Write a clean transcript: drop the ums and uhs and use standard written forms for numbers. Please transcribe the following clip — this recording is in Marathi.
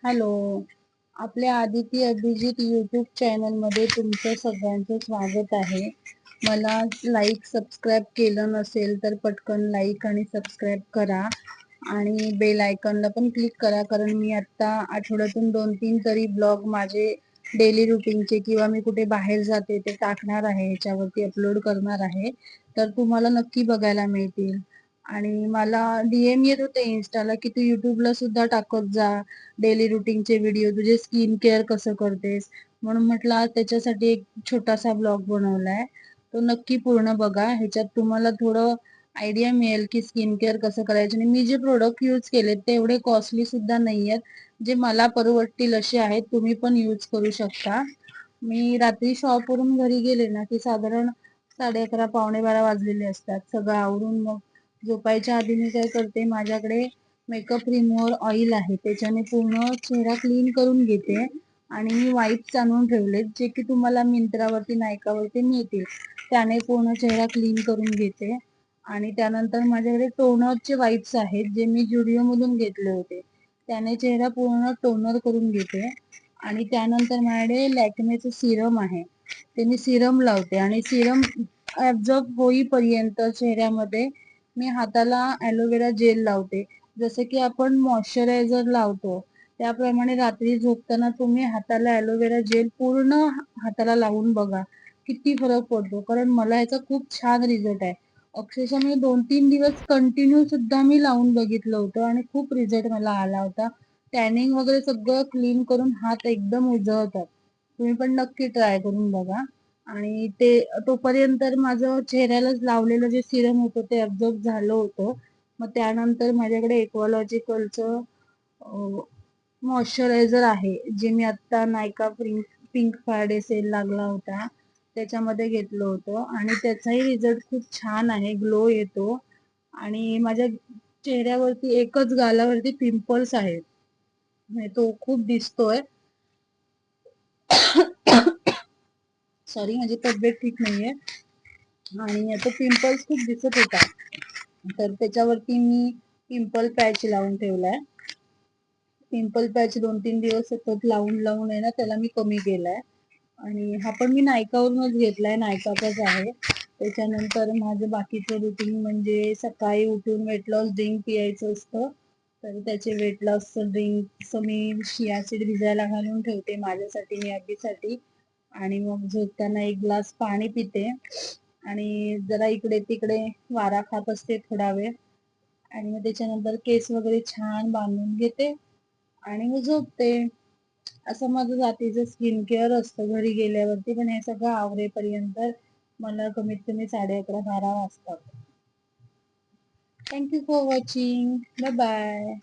हॅलो, आपल्या आदिती अभिजित यूट्यूब चॅनलमध्ये तुमचं सगळ्यांचं स्वागत आहे. मला लाईक सबस्क्राईब केलं नसेल तर पटकन लाईक आणि सबस्क्राईब करा आणि बेल आयकॉनला पण क्लिक करा, कारण मी आता आठवड्यातून 2-3 तरी ब्लॉग माझे डेली रुटीनचे किंवा मी कुठे बाहेर जाते ते टाकणार आहे, याच्यावरती अपलोड करणार आहे, तर तुम्हाला नक्की बघायला मिळतील. आणि मला DM येत होते इन्स्टाला की तू युट्यूबला सुद्धा टाकत जा डेली रुटीनचे व्हिडिओ, तुझे स्किन केअर कसं करतेस. म्हणून म्हटलं आज त्याच्यासाठी एक छोटासा ब्लॉग बनवलाय, तो नक्की पूर्ण बघा. ह्याच्यात तुम्हाला थोडं आयडिया मिळेल की स्किन केअर कसं करायचं. आणि मी जे प्रोडक्ट यूज केले ते एवढे कॉस्टली सुद्धा नाही आहेत, जे मला परवडतील असे आहेत. तुम्ही पण यूज करू शकता. मी रात्री शॉपवरून घरी गेले ना की साधारण 11:30 पावणे 12 वाजलेले असतात. सगळं आवरून मग झोपायच्या आधी मी काय करते, माझ्याकडे मेकअप रिमूव्हर ऑइल आहे, त्याच्याने पूर्ण चेहरा क्लीन करून घेते. आणि मी वाईप्स आणून ठेवलेत, जे की तुम्हाला मिंत्रावरती नायकावरती मिळतील. त्याने पूर्ण चेहरा क्लीन करून घेते. आणि त्यानंतर माझ्याकडे टोनरचे वाईप्स आहेत, जे मी जुडिओ मधून घेतले होते. त्याने चेहरा पूर्ण टोनर करून घेते. आणि त्यानंतर माझ्याकडे लॅक्मेचं सिरम आहे, ते मी सिरम लावते. आणि सिरम ऍब्झॉर्ब होईपर्यंत चेहऱ्यामध्ये मी हाताला ॲलोवेरा जेल लावते. जसं की आपण मॉइश्चरायझर लावतो त्याप्रमाणे रात्री झोपताना तुम्ही हाताला ॲलोवेरा जेल पूर्ण हाताला लावून बघा, किती फरक पडतो. कारण मला ह्याचा खूप छान रिझल्ट आहे. अक्षरशः मी 2-3 दिवस कंटिन्यू सुद्धा मी लावून बघितलं होतं आणि खूप रिझल्ट मला आला होता. टॅनिंग वगैरे सगळं क्लीन करून हात एकदम उजळतात. तुम्ही पण नक्की ट्राय करून बघा. आणि ते तोपर्यंत माझं चेहऱ्याला लावलेलं जे सिरम होतं ते ऍब्झॉर्ब झालं होतं. मग त्यानंतर माझ्याकडे एक्वालॉजिकलचं मॉइश्चरायझर आहे, जे मी आता नायका पिंक फ्रायडे सेल लागला होता त्याच्यामध्ये घेतलं होतं. आणि त्याचाही रिझल्ट खूप छान आहे, ग्लो येतो. आणि माझ्या चेहऱ्यावरती एकच गालावरती पिंपल्स आहेत, म्हणजे तो खूप दिसतोय. सॉरी, माझी तब्येत ठीक नाहीये आणि तो पिंपल्स खूप दिसत होता, तर त्याच्यावरती मी पिंपल पॅच लावून ठेवलाय. पिंपल पॅच 2-3 दिवस सतत लावून लावून आहे ना त्याला मी कमी केलाय. आणि हा पण मी नायकावरूनच घेतलाय, नायकाचाच आहे. त्याच्यानंतर माझं बाकीचं रुटीन म्हणजे सकाळी उठून वेट लॉस ड्रिंक पियायचं असतं, तर त्याचे वेट लॉसचं ड्रिंक मी चिया सीड भिजायला घालून ठेवते माझ्यासाठी, मी अभीसाठी. आणि मग झोपताना 1 ग्लास पाणी पिते आणि जरा इकडे तिकडे वारा खात असते थोडा वेळ. आणि मग त्याच्यानंतर केस वगैरे छान बांधून घेते आणि मग झोपते. असं माझं जातीचं स्किन केअर असतं घरी गेल्यावरती. पण हे सगळं आवरेपर्यंत मला कमीत कमी 11:30-12 वाजतात. Thank you for watching. Bye bye.